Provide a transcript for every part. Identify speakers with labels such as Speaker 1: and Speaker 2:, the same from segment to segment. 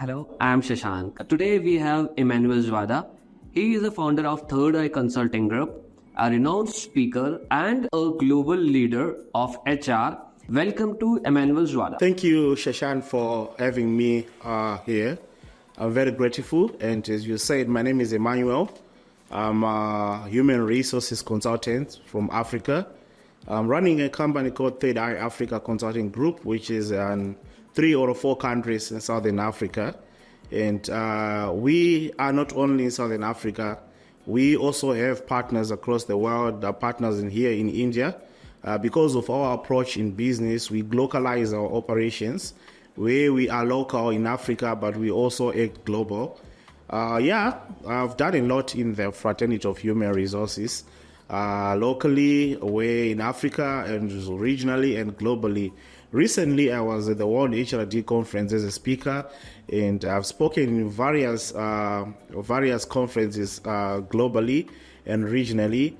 Speaker 1: Hello, I'm Shashank. Today we have Emmanuel Zvada. He is the founder of Third Eye Consulting Group, a renowned speaker and a global leader of HR. Welcome to Emmanuel Zvada.
Speaker 2: Thank you, Shashank, for having me here. I'm very grateful. And as you said, my name is Emmanuel. I'm a human resources consultant from Africa. I'm running a company called Third Eye Africa Consulting Group, which is in 3 or 4 countries in Southern Africa. And we are not only in Southern Africa, we also have partners across the world, partners here in India. Because of our approach in business, we localize our operations where we are local in Africa, but we also act global. I've done a lot in the fraternity of human resources, locally, away in Africa, and regionally and globally. Recently, I was at the World HRD conference as a speaker, and I've spoken in various conferences globally and regionally.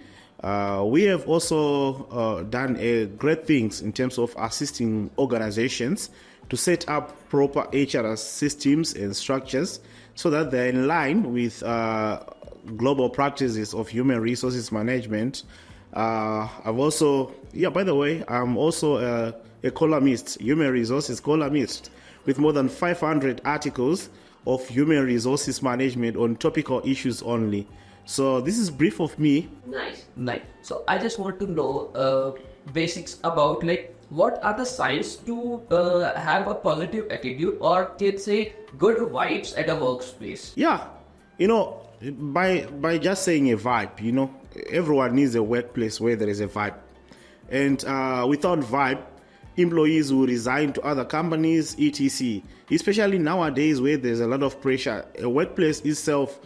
Speaker 2: We have also done great things in terms of assisting organizations to set up proper HR systems and structures so that they're in line with global practices of human resources management. I'm also a columnist, human resources columnist, with more than 500 articles of human resources management on topical issues only. So this is brief of me.
Speaker 1: Nice. So I just want to know basics about what are the signs to have a positive attitude or can say good vibes at a workspace.
Speaker 2: Yeah, by just saying a vibe, everyone needs a workplace where there is a vibe, and without vibe, employees will resign to other companies, etc. Especially nowadays where there's a lot of pressure, a workplace itself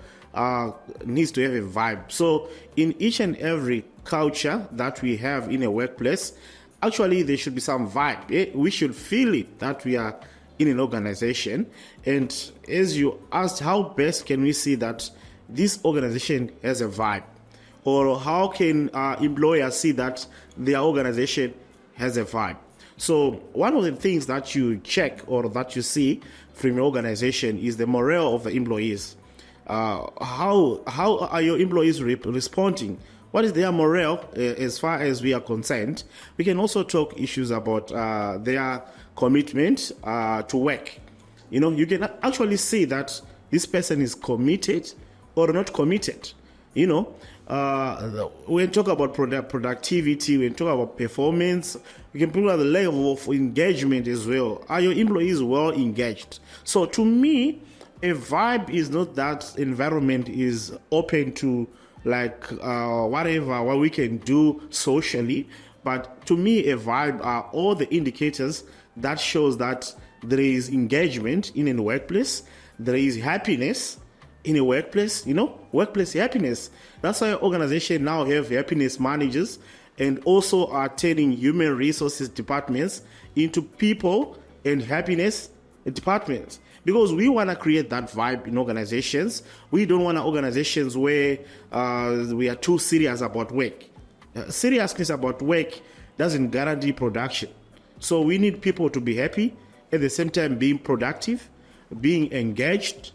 Speaker 2: needs to have a vibe. So in each and every culture that we have in a workplace, actually there should be some vibe. We should feel it that we are in an organization. And as you asked, how best can we see that this organization has a vibe? Or how can employers see that their organization has a vibe? So one of the things that you check or that you see from your organization is the morale of the employees. How are your employees responding? What is their morale as far as we are concerned? We can also talk issues about their commitment to work. You can actually see that this person is committed or not committed. When talk about productivity, when talk about performance, we can put at the level of engagement as well. Are your employees well engaged? So to me, a vibe is not that environment is open to what we can do socially, but to me, a vibe are all the indicators that shows that there is engagement in a workplace, there is happiness in a workplace, workplace happiness. That's why organizations now have happiness managers and also are turning human resources departments into people and happiness departments. Because we want to create that vibe in organizations. We don't want organizations where we are too serious about work. Seriousness about work doesn't guarantee production. So we need people to be happy, at the same time being productive, being engaged,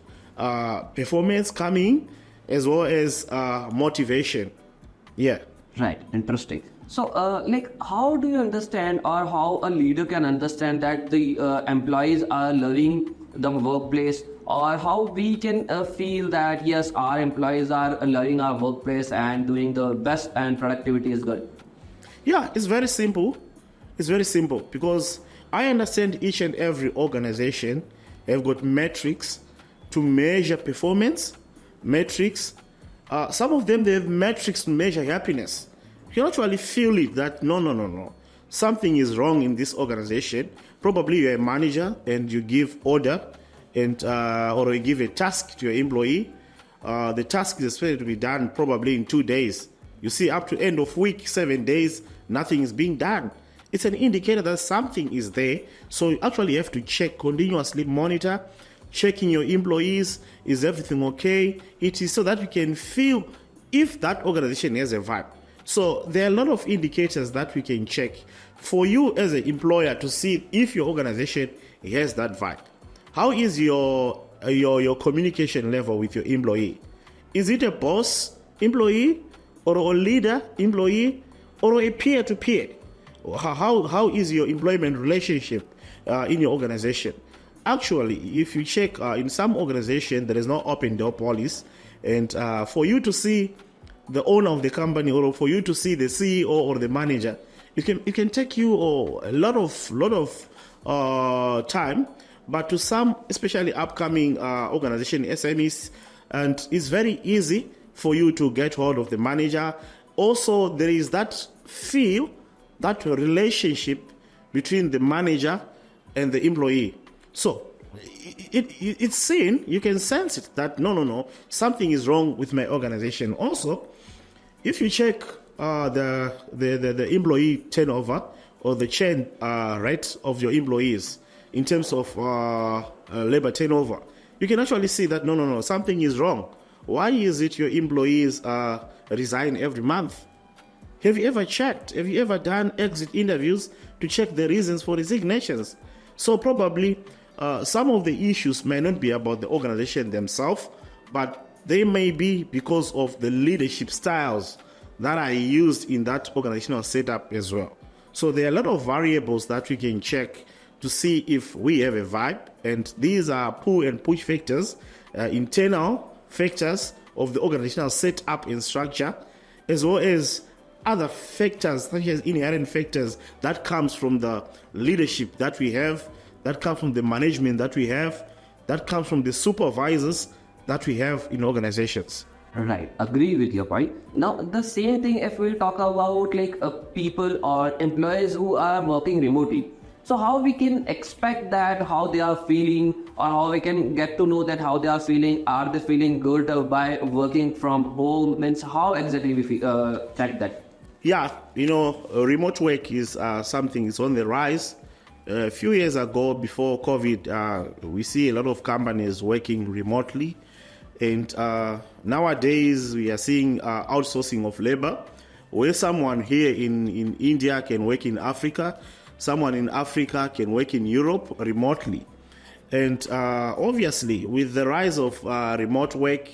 Speaker 2: performance coming, as well as motivation. Yeah.
Speaker 1: Right. Interesting. So, how do you understand or how a leader can understand that the employees are loving the workplace, or how we can feel that, yes, our employees are loving our workplace and doing the best and productivity is good?
Speaker 2: Yeah, it's very simple. It's very simple because I understand each and every organization have got metrics to measure performance, metrics. Some of them, they have metrics to measure happiness. You can actually feel it that no. Something is wrong in this organization. Probably you're a manager and you give order and or you give a task to your employee. The task is expected to be done probably in 2 days. You see, up to end of week, 7 days, nothing is being done. It's an indicator that something is there. So you actually have to check, continuously monitor, checking your employees, is everything okay? It is so that you can feel if that organization has a vibe. So there are a lot of indicators that we can check for you as an employer to see if your organization has that vibe. How is your your communication level with your employee. Is it a boss employee, or a leader employee, or a peer to peer? How is your employment relationship in your organization? Actually, if you check in some organization, there is no open door policy, and for you to see the owner of the company, or for you to see the CEO or the manager, it can take you a lot of time. But to some, especially upcoming organization SMEs, and it's very easy for you to get hold of the manager. Also, there is that feel, that relationship between the manager and the employee. So it's seen, you can sense it, that no, something is wrong with my organization. Also, if you check the employee turnover, or the churn rate of your employees in terms of labor turnover, you can actually see that no, something is wrong. Why is it your employees resign every month? Have you ever checked? Have you ever done exit interviews to check the reasons for resignations? So probably some of the issues may not be about the organization themselves, but they may be because of the leadership styles that are used in that organizational setup as well. So there are a lot of variables that we can check to see if we have a vibe, and these are pull and push factors, internal factors of the organizational setup and structure, as well as other factors such as inherent factors that comes from the leadership that we have, that comes from the management that we have, that comes from the supervisors that we have in organizations.
Speaker 1: Right, agree with your point. Now, the same thing if we talk about like people or employees who are working remotely. So how we can expect that how they are feeling, or how we can get to know that how they are feeling? Are they feeling good by working from home? Means how exactly we check that?
Speaker 2: Yeah, remote work is something is on the rise. A few years ago, before COVID, we see a lot of companies working remotely. And nowadays, we are seeing outsourcing of labor, where someone here in India can work in Africa, someone in Africa can work in Europe remotely. And obviously, with the rise of remote work,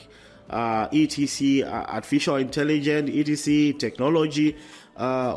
Speaker 2: etc., artificial intelligence, etc., technology,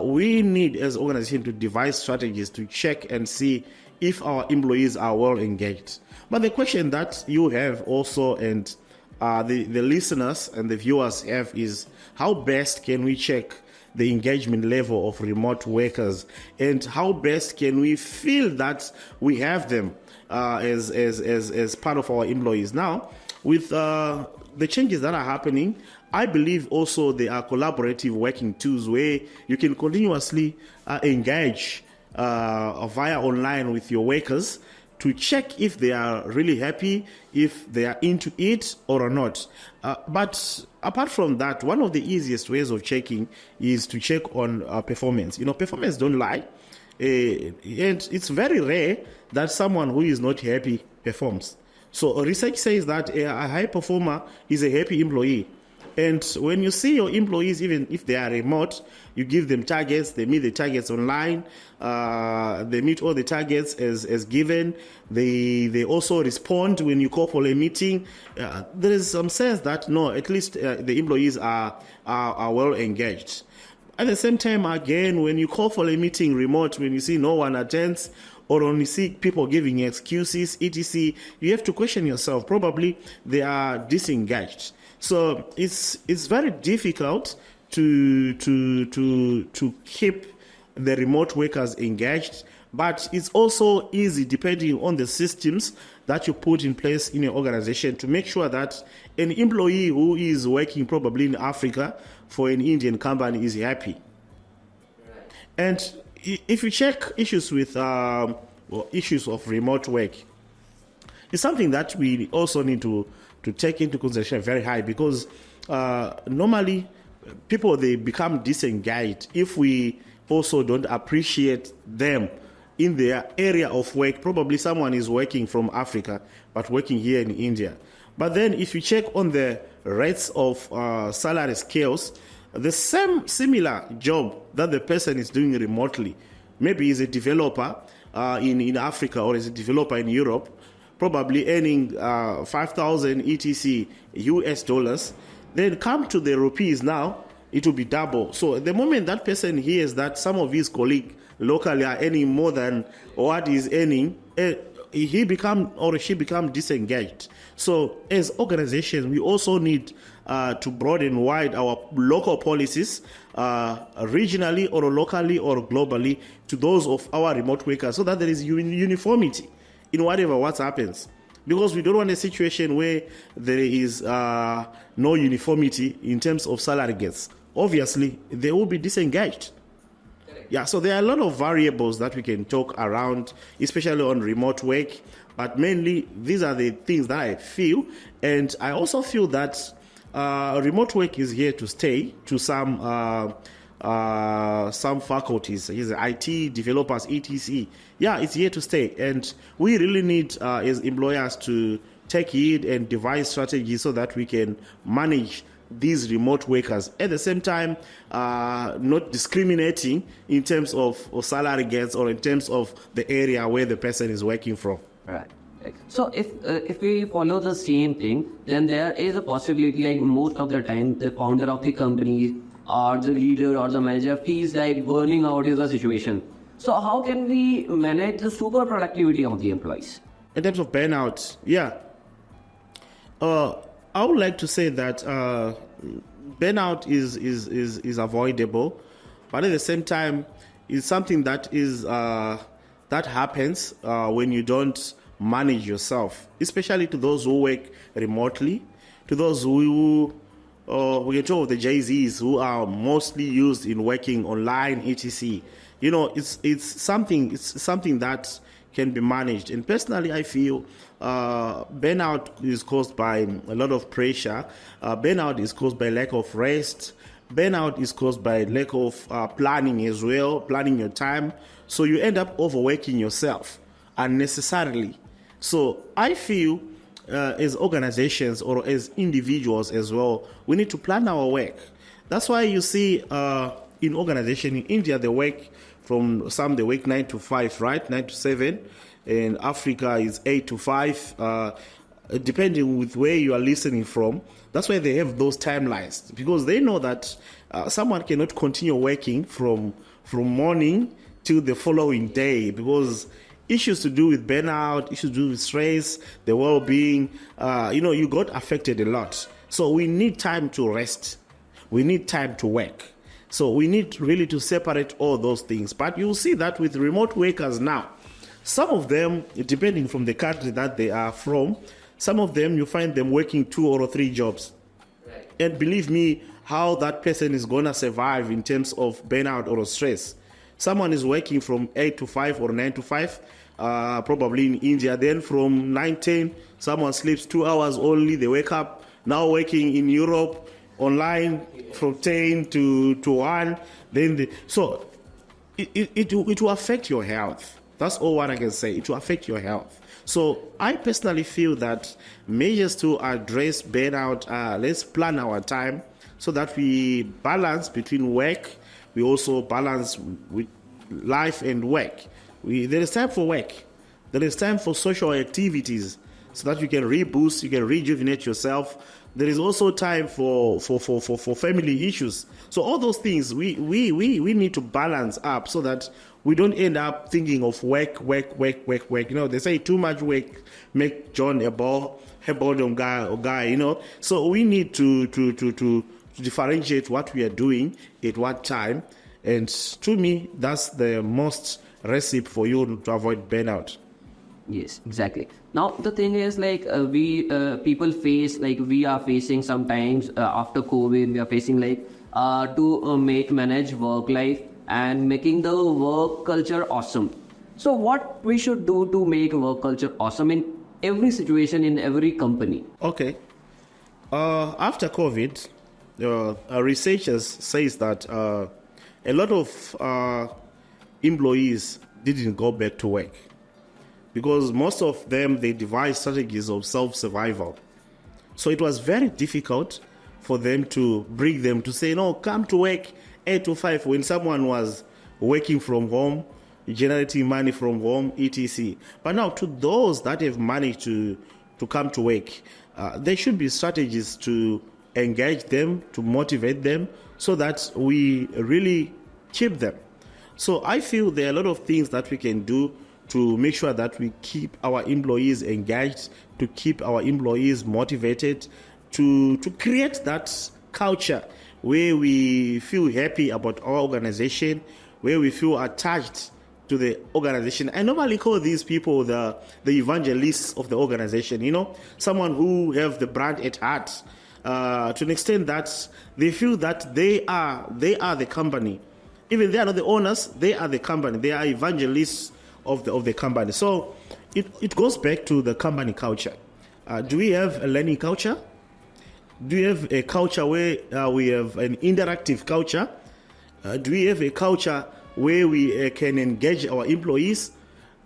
Speaker 2: we need as an organization to devise strategies to check and see if our employees are well engaged. But the question that you have also, and the listeners and the viewers have, is how best can we check the engagement level of remote workers, and how best can we feel that we have them as part of our employees. Now, with the changes that are happening, I believe also there are collaborative working tools where you can continuously engage via online with your workers to check if they are really happy, if they are into it or not. But apart from that, one of the easiest ways of checking is to check on performance. Performance don't lie. And it's very rare that someone who is not happy performs. So research says that a high performer is a happy employee. And when you see your employees, even if they are remote, you give them targets, they meet the targets online, they meet all the targets as given, they also respond when you call for a meeting. There is some sense that, no, at least the employees are well engaged. At the same time, again, when you call for a meeting remote, when you see no one attends, or when you see people giving excuses, etc., you have to question yourself. Probably they are disengaged. So it's very difficult to keep the remote workers engaged, but it's also easy depending on the systems that you put in place in your organization to make sure that an employee who is working probably in Africa for an Indian company is happy. And if you check issues with issues of remote work, it's something that we also need to take into consideration very high, because normally people, they become disengaged if we also don't appreciate them in their area of work. Probably someone is working from Africa but working here in India. But then if you check on the rates of salary scales, the similar job that the person is doing remotely, maybe is a developer in Africa or is a developer in Europe, probably earning 5,000 etc US dollars, then come to the rupees now, it will be double. So the moment that person hears that some of his colleagues locally are earning more than what he's earning, he become or she become disengaged. So as organizations, we also need to broaden wide our local policies, regionally or locally or globally, to those of our remote workers, so that there is uniformity in what happens. Because we don't want a situation where there is no uniformity in terms of salary gains. Obviously, they will be disengaged. Yeah, so there are a lot of variables that we can talk around, especially on remote work. But mainly, these are the things that I feel. And I also feel that remote work is here to stay to some faculties, IT, developers, etc. Yeah, it's here to stay. And we really need, as employers, to take heed and devise strategies so that we can manage these remote workers. At the same time, not discriminating in terms of salary gains or in terms of the area where the person is working from.
Speaker 1: Right. So if we follow the same thing, then there is a possibility, like most of the time, the founder of the company or the leader or the manager feels like burning out is the situation. So how can we manage the super productivity of the employees?
Speaker 2: In terms of burnout, yeah. I would like to say that burnout is avoidable, but at the same time, it's something that is that happens when you don't manage yourself, especially to those who work remotely, to those who we can talk of the Jay-Z's who are mostly used in working online, etc. You know, it's something that can be managed. And personally, I feel burnout is caused by a lot of pressure. Burnout is caused by lack of rest. Burnout is caused by lack of planning as well, planning your time. So you end up overworking yourself unnecessarily. So I feel as organizations or as individuals as well, we need to plan our work. That's why you see in organization in India, they work from some they work 9 to 5, right? 9 to 7. In Africa is 8 to 5, depending with where you are listening from. That's why they have those timelines, because they know that someone cannot continue working from morning till the following day, because issues to do with burnout, issues to do with stress, the well-being, you got affected a lot. So we need time to rest. We need time to work. So we need really to separate all those things. But you'll see that with remote workers now, some of them, depending from the country that they are from, some of them you find them working 2 or 3 jobs. Right. And believe me, how that person is going to survive in terms of burnout or stress. Someone is working from 8 to 5 or 9 to 5, probably in India. Then from 9-10, someone sleeps 2 hours only. They wake up, now working in Europe, online from 10 to 1. So it will affect your health. That's all what I can say. It will affect your health. So I personally feel that measures to address burnout, let's plan our time so that we balance between work. We also balance with life and work. There is time for work. There is time for social activities so that you can reboost, you can rejuvenate yourself. There is also time for family issues. So all those things we need to balance up so that we don't end up thinking of work. You know, they say too much work make John a boredom guy. You know, so we need to differentiate what we are doing at what time. And to me, that's the most recipe for you to avoid burnout.
Speaker 1: Yes, exactly. Now the thing is, like people face, like we are facing sometimes after COVID, we are facing like to manage work life and making the work culture awesome. So what we should do to make work culture awesome in every situation, in every company?
Speaker 2: Okay. After COVID, researchers says that a lot of employees didn't go back to work, because most of them, they devised strategies of self-survival. So it was very difficult for them to bring them to say, no, come to work 8 to 5 when someone was working from home, generating money from home, etc. But now, to those that have managed to come to work, there should be strategies to engage them, to motivate them, so that we really keep them. So I feel there are a lot of things that we can do to make sure that we keep our employees engaged, to keep our employees motivated, to create that culture where we feel happy about our organization, where we feel attached to the organization. I normally call these people the evangelists of the organization, someone who have the brand at heart, to an extent that they feel that they are the company. Even they are not the owners, they are the company. They are evangelists of the company. So it goes back to the company culture. Do we have a learning culture? Do we have a culture where we have an interactive culture? Do we have a culture where we can engage our employees?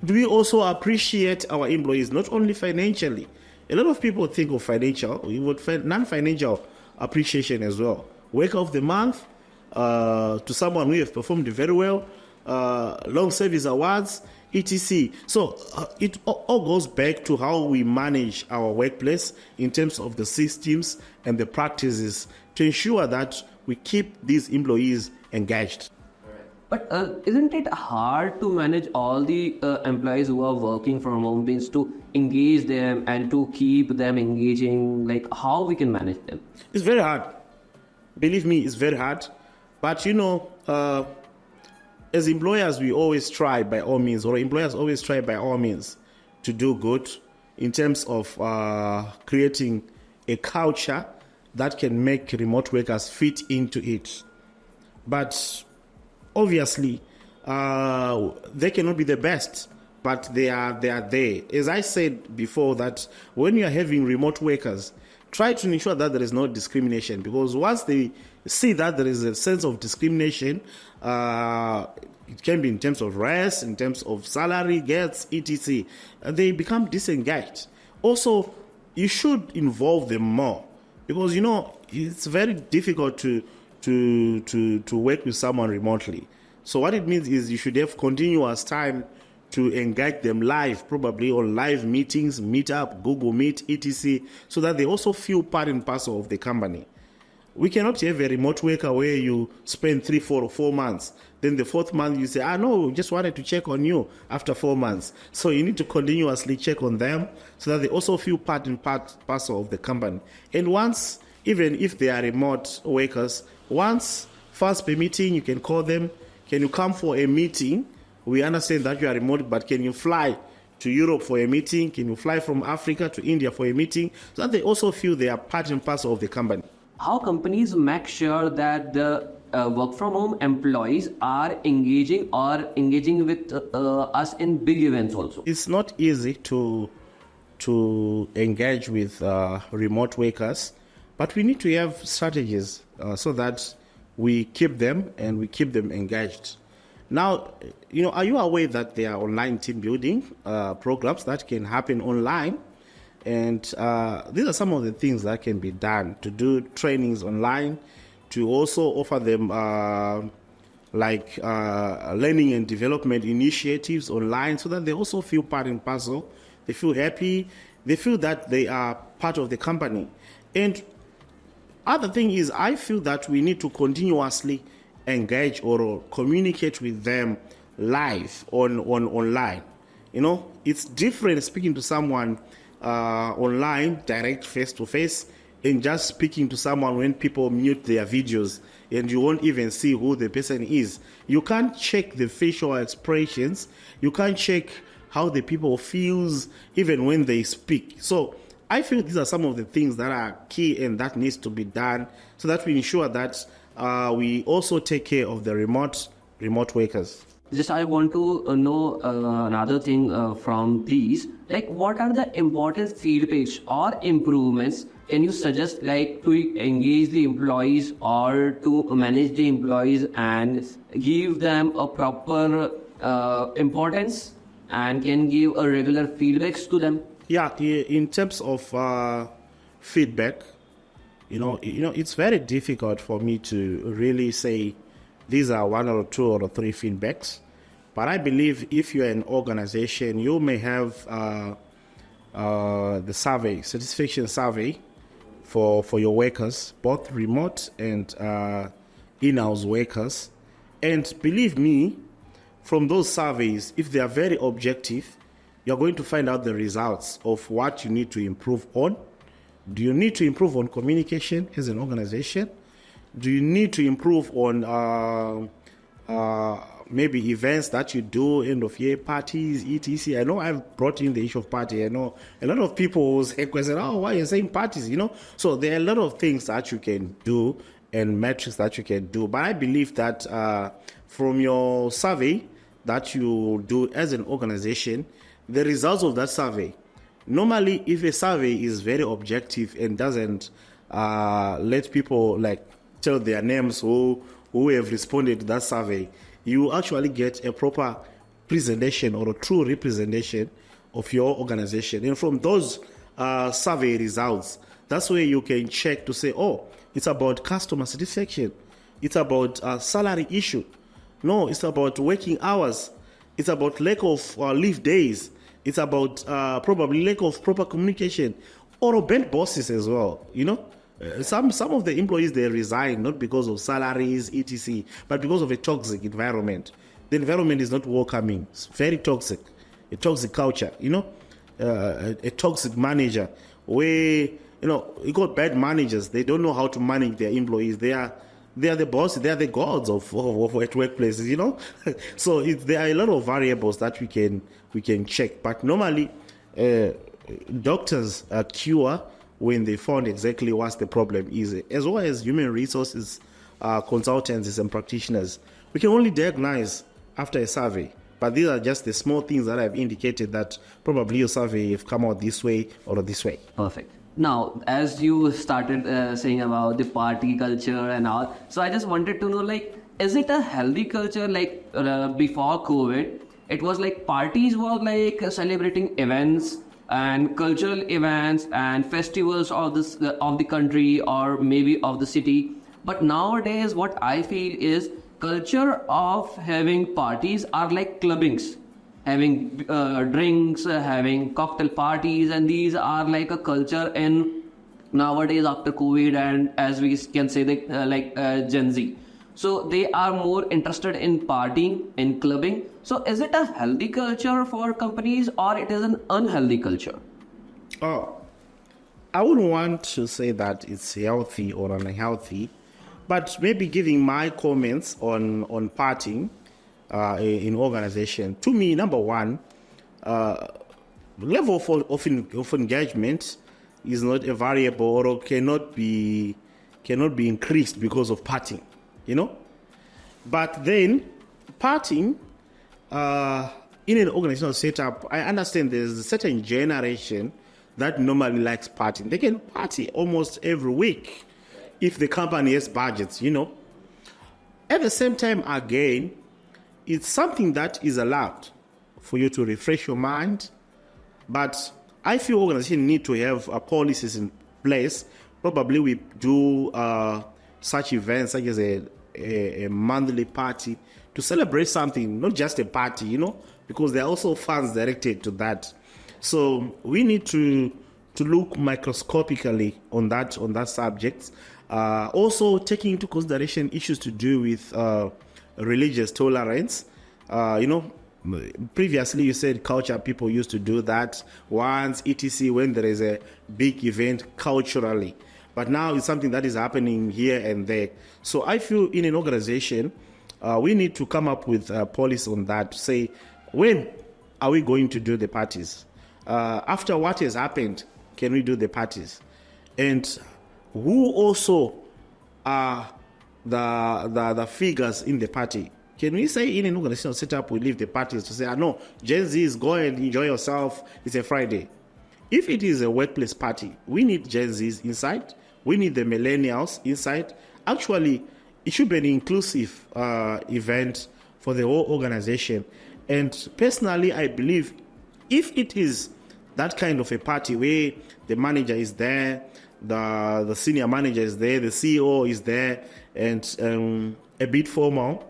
Speaker 2: Do we also appreciate our employees, not only financially? A lot of people think of financial, we would find non-financial appreciation as well. Worker of the month to someone who has performed very well, long service awards, etc. So it all goes back to how we manage our workplace in terms of the systems and the practices to ensure that we keep these employees engaged.
Speaker 1: But isn't it hard to manage all the employees who are working from home, means to engage them and to keep them engaging? Like, how we can manage them?
Speaker 2: It's very hard. Believe me, it's very hard. But as employers, we always try by all means, or employers always try by all means to do good in terms of creating a culture that can make remote workers fit into it. But obviously, they cannot be the best, but they are there. As I said before, that when you are having remote workers, try to ensure that there is no discrimination, because once they see that there is a sense of discrimination, it can be in terms of race, in terms of salary, gets, etc. They become disengaged. Also, you should involve them more, because it's very difficult to work with someone remotely. So what it means is you should have continuous time to engage them live, probably on live meetings, Meetup, Google Meet, etc., so that they also feel part and parcel of the company. We cannot have a remote worker where you spend 3, 4, or 4 months. Then the 4th month you say, no, just wanted to check on you after 4 months. So you need to continuously check on them so that they also feel part and parcel of the company. And once, even if they are remote workers, once first per meeting, you can call them. Can you come for a meeting? We understand that you are remote, but can you fly to Europe for a meeting? Can you fly from Africa to India for a meeting? So that they also feel they are part and parcel of the company.
Speaker 1: How companies make sure that the work from home employees are engaging with us in big events also?
Speaker 2: It's not easy to engage with remote workers, but we need to have strategies so that we keep them and we keep them engaged. Now, are you aware that there are online team building programs that can happen online? And these are some of the things that can be done, to do trainings online, to also offer them learning and development initiatives online, so that they also feel part and parcel. They feel happy. They feel that they are part of the company. And other thing is, I feel that we need to continuously engage or communicate with them live online. It's different speaking to someone online, direct, face-to-face, and just speaking to someone when people mute their videos and you won't even see who the person is. You can't check the facial expressions. You can't check how the people feels even when they speak. So I feel these are some of the things that are key and that needs to be done so that we ensure that we also take care of the remote workers.
Speaker 1: Just I want to know another thing from these. Like, what are the important feedbacks or improvements can you suggest, to engage the employees or to manage the employees and give them a proper importance and can give a regular feedbacks to them?
Speaker 2: Yeah, in terms of feedback, it's very difficult for me to really say these are 1 or 2 or 3 feedbacks. But I believe if you're an organization, you may have the survey, satisfaction survey for your workers, both remote and in-house workers. And believe me, from those surveys, if they are very objective, you're going to find out the results of what you need to improve on. Do you need to improve on communication as an organization? Do you need to improve on maybe events that you do, end of year parties, etc.? I know I've brought in the issue of party. I know a lot of people will say, oh, why are you saying parties? So there are a lot of things that you can do and metrics that you can do. But I believe that from your survey that you do as an organization, the results of that survey, normally if a survey is very objective and doesn't let people tell their names who have responded to that survey, you actually get a proper presentation or a true representation of your organization. And from those survey results, that's where you can check to say, oh, it's about customer satisfaction. It's about salary issue. No, it's about working hours. It's about lack of leave days. It's about probably lack of proper communication or bent bosses as well. Some of the employees, they resign not because of salaries, etc., but because of a toxic environment. The environment is not welcoming. It's very toxic. A toxic culture, a toxic manager where, you got bad managers. They don't know how to manage their employees. They are the boss. They are the gods of workplaces, So there are a lot of variables that we can check. But normally, doctors cure when they found exactly what the problem is, as well as human resources consultants and practitioners. We can only diagnose after a survey. But these are just the small things that I've indicated that probably your survey have come out this way or this way.
Speaker 1: Perfect. Now, as you started saying about the party culture and all, so I just wanted to know, is it a healthy culture? Before COVID, it was parties were celebrating events and cultural events and festivals of the country or maybe of the city. But nowadays, what I feel is culture of having parties are like clubbings, having drinks, having cocktail parties, and these are like a culture in nowadays after COVID, and as we can say Gen Z. So they are more interested in partying, in clubbing. So is it a healthy culture for companies or it is an unhealthy culture?
Speaker 2: Oh, I wouldn't want to say that it's healthy or unhealthy, but maybe giving my comments on partying in organization. To me, number one, level of engagement is not a variable or cannot be increased because of partying. But then partying in an organizational setup, I understand there's a certain generation that normally likes partying. They can party almost every week if the company has budgets, At the same time, again, it's something that is allowed for you to refresh your mind. But I feel organizations need to have policies in place. Probably we do such events such as a monthly party to celebrate something, not just a party, because there are also funds directed to that. So we need to look microscopically on that subject. Also taking into consideration issues to do with religious tolerance. Previously you said culture, people used to do that once, etc., when there is a big event culturally. But now it's something that is happening here and there. So I feel in an organization, we need to come up with a policy on that to say, when are we going to do the parties? After what has happened, can we do the parties? And who also are the figures in the party? Can we say in an organizational setup, we leave the parties to say, no, Gen Z is go and enjoy yourself, it's a Friday. If it is a workplace party, we need Gen Zs inside, we need the millennials inside. Actually, it should be an inclusive event for the whole organization. And personally, I believe if it is that kind of a party where the manager is there, the senior manager is there, the CEO is there, and a bit formal,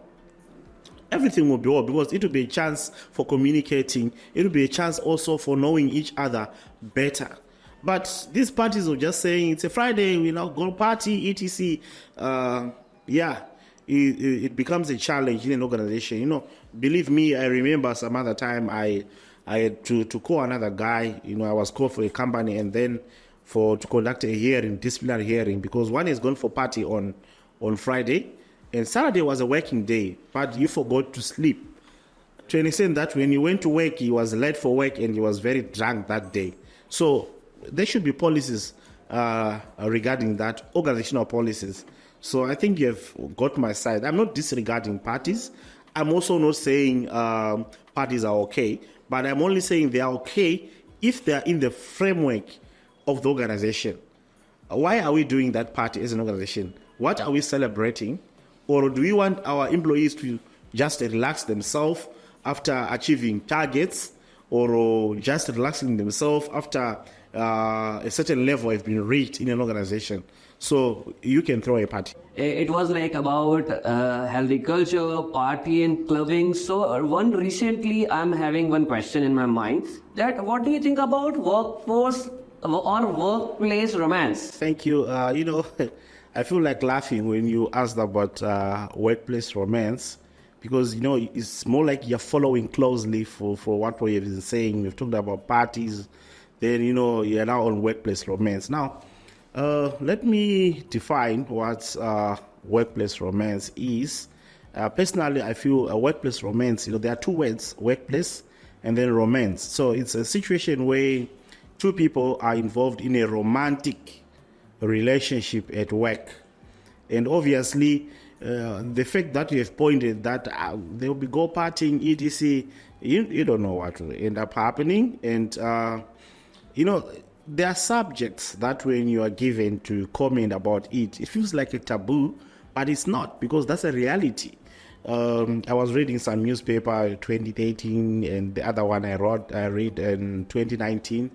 Speaker 2: everything will be well, because it will be a chance for communicating. It will be a chance also for knowing each other better. But these parties are just saying it's a Friday, we now go party, etc. It becomes a challenge in an organization. Believe me, I remember some other time I had to call another guy. I was called for a company and then to conduct a hearing, disciplinary hearing, because one is going for party on Friday, and Saturday was a working day, but you forgot to sleep. To an extent that when you went to work, he was late for work and he was very drunk that day. So there should be policies regarding that, organizational policies. So I think you have got my side. I'm not disregarding parties. I'm also not saying parties are okay, but I'm only saying they are okay if they are in the framework of the organization. Why are we doing that party as an organization? What are we celebrating? Or do we want our employees to just relax themselves after achieving targets, or just relaxing themselves after a certain level has been reached in an organization? So you can throw a party.
Speaker 1: It was like about healthy culture, party and clubbing. So recently I'm having one question in my mind, that what do you think about workforce or workplace romance?
Speaker 2: Thank you. I feel like laughing when you asked about workplace romance, because it's more like you're following closely for what we have been saying. We've talked about parties, then you're now on workplace romance. Now, let me define what workplace romance is. Personally, I feel a workplace romance, there are two words, workplace and then romance. So it's a situation where two people are involved in a romantic relationship at work. And obviously, the fact that you have pointed that they will be go partying, etc., you don't know what will end up happening. And, there are subjects that when you are given to comment about it, it feels like a taboo, but it's not, because that's a reality. I was reading some newspaper 2013, and the other one I read in 2019,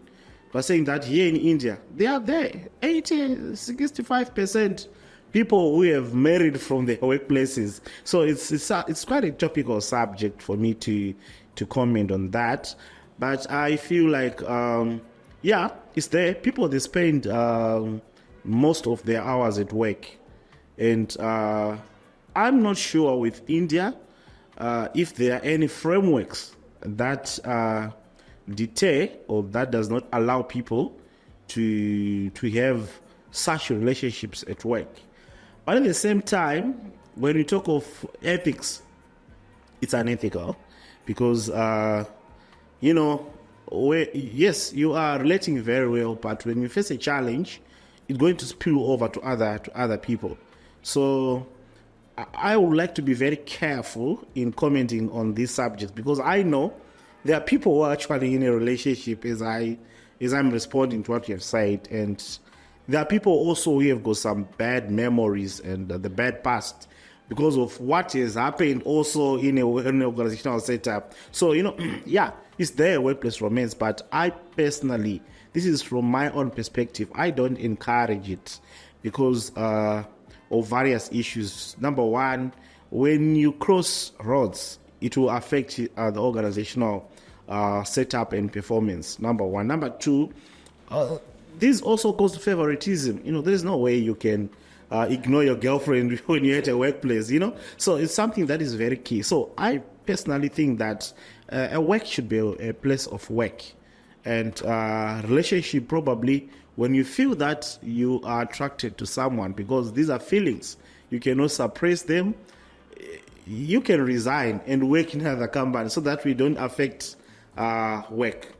Speaker 2: was saying that here in India, they are there, 65% people who have married from their workplaces. So it's quite a topical subject for me to comment on that. But I feel like, it's there. People, they spend most of their hours at work. And I'm not sure with India if there are any frameworks that deter or that does not allow people to have such relationships at work. But at the same time, when we talk of ethics, it's unethical, because yes, you are relating very well, but when you face a challenge, it's going to spill over to other people. So I would like to be very careful in commenting on these subjects, because I know there are people who are actually in a relationship as I'm responding to what you have said, and there are people also who have got some bad memories and the bad past because of what has happened also in an organizational setup. So, it's there, workplace romance, but I personally, this is from my own perspective, I don't encourage it because of various issues. Number one, when you cross roads, it will affect the organizational setup and performance, number one. Number two, this also goes to favoritism. There is no way you can ignore your girlfriend when you're at a workplace, So it's something that is very key. So I personally think that a work should be a place of work. And relationship, probably, when you feel that you are attracted to someone, because these are feelings, you cannot suppress them, you can resign and work in another company so that we don't affect work.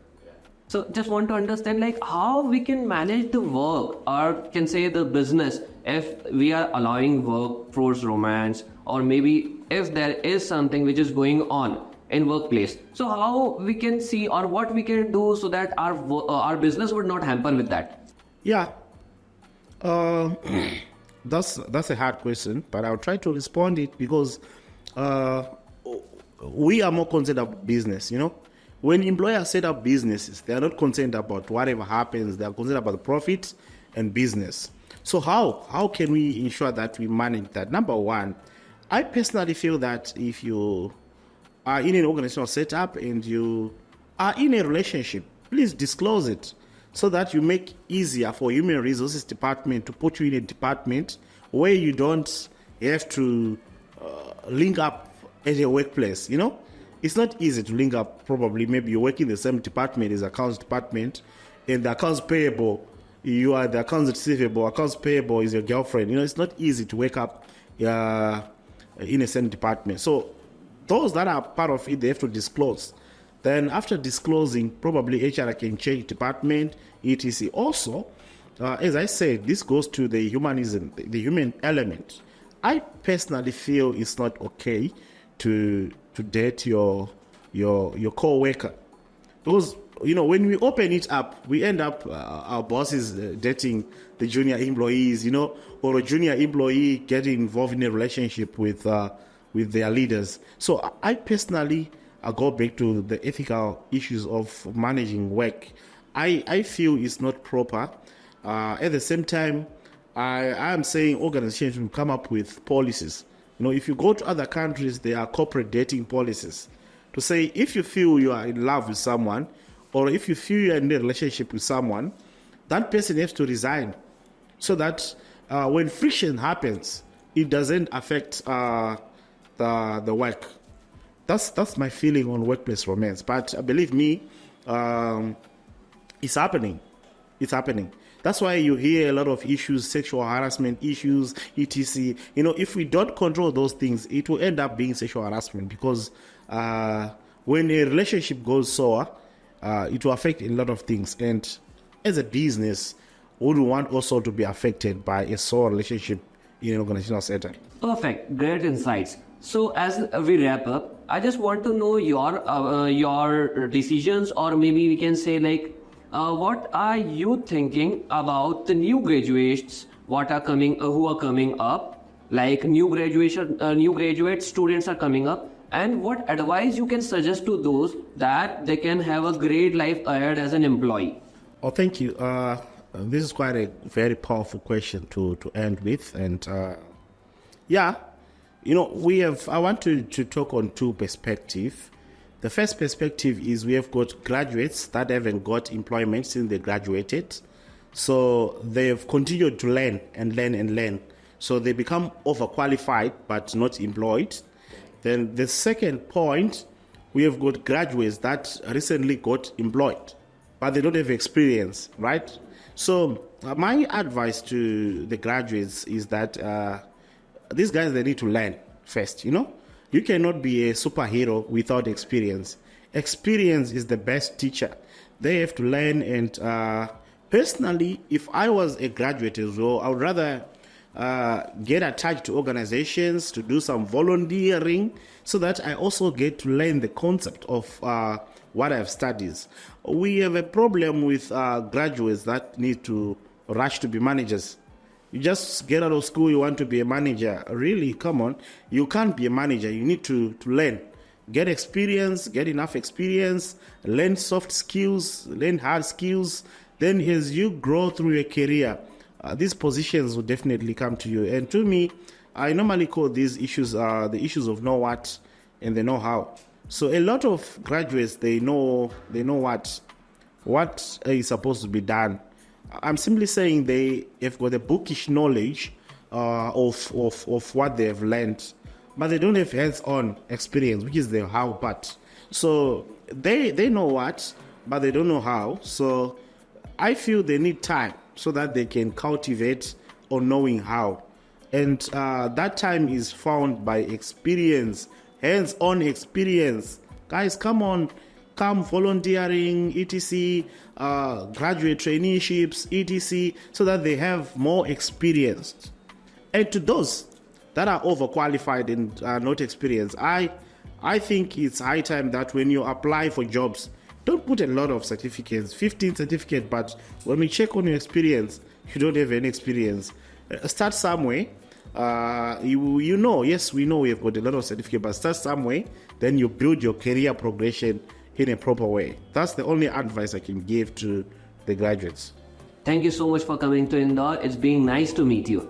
Speaker 1: So just want to understand how we can manage the work, or can say the business, if we are allowing workforce romance, or maybe if there is something which is going on in workplace. So how we can see, or what we can do so that our business would not hamper with that?
Speaker 2: Yeah, that's a hard question, but I'll try to respond it, because we are more concerned about business. When employers set up businesses, they are not concerned about whatever happens. They are concerned about the profit and business. So how can we ensure that we manage that? Number one, I personally feel that if you are in an organizational setup and you are in a relationship, please disclose it so that you make easier for human resources department to put you in a department where you don't have to link up at a workplace. It's not easy to link up. Probably maybe you work in the same department as accounts department, and the accounts payable, you are the accounts receivable, accounts payable is your girlfriend. It's not easy to wake up in a same department. So those that are part of it, they have to disclose. Then after disclosing, probably HR can change department, etc. Also, as I said, this goes to the humanism, the human element. I personally feel it's not okay to date your co-worker, because when we open it up, we end up our bosses dating the junior employees, or a junior employee getting involved in a relationship with their leaders. So I personally go back to the ethical issues of managing work. I feel it's not proper. At the same time, I am saying organizations should come up with policies. If you go to other countries, there are corporate dating policies to say if you feel you are in love with someone, or if you feel you are in a relationship with someone, that person has to resign, so that when friction happens, it doesn't affect the work. That's my feeling on workplace romance. But believe me, it's happening. It's happening. That's why you hear a lot of issues, sexual harassment issues, etc. If we don't control those things, it will end up being sexual harassment, because when a relationship goes sour, it will affect a lot of things. And as a business, we would want also to be affected by a sour relationship in an organizational setting.
Speaker 1: Perfect. Great insights. So as we wrap up, I just want to know your decisions, or maybe we can say what are you thinking about the new graduates who are coming up, like new graduate students are coming up, and what advice you can suggest to those that they can have a great life ahead as an employee?
Speaker 2: Oh, thank you. This is quite a very powerful question to end with, and I want to talk on two perspectives. The first perspective is we have got graduates that haven't got employment since they graduated. So they've continued to learn and learn and learn. So they become overqualified but not employed. Then the second point, we have got graduates that recently got employed, but they don't have experience, right? So my advice to the graduates is that these guys, they need to learn first, You cannot be a superhero without experience. Experience is the best teacher. They have to learn, and personally, if I was a graduate as well, I would rather get attached to organizations to do some volunteering, so that I also get to learn the concept of what I've studied. We have a problem with graduates that need to rush to be managers. You just get out of school, you want to be a manager. Really, come on. You can't be a manager. You need to learn. Get experience, get enough experience, learn soft skills, learn hard skills. Then as you grow through your career, these positions will definitely come to you. And to me, I normally call these issues the issues of know what and the know how. So a lot of graduates, they know what is supposed to be done. I'm simply saying they have got a bookish knowledge of what they have learned, but they don't have hands-on experience, which is the how part. So they know what, but they don't know how. So I feel they need time so that they can cultivate on knowing how. And that time is found by experience, hands-on experience. Guys, come on. Come volunteering, etc., graduate traineeships, etc., so that they have more experience. And to those that are overqualified and not experienced, I think it's high time that when you apply for jobs, don't put a lot of certificates, 15 certificates, but when we check on your experience, you don't have any experience. Start somewhere. Yes, we know we have got a lot of certificates, but start somewhere, then you build your career progression in a proper way. That's the only advice I can give to the graduates.
Speaker 1: Thank you so much for coming to Indore. It's been nice to meet you.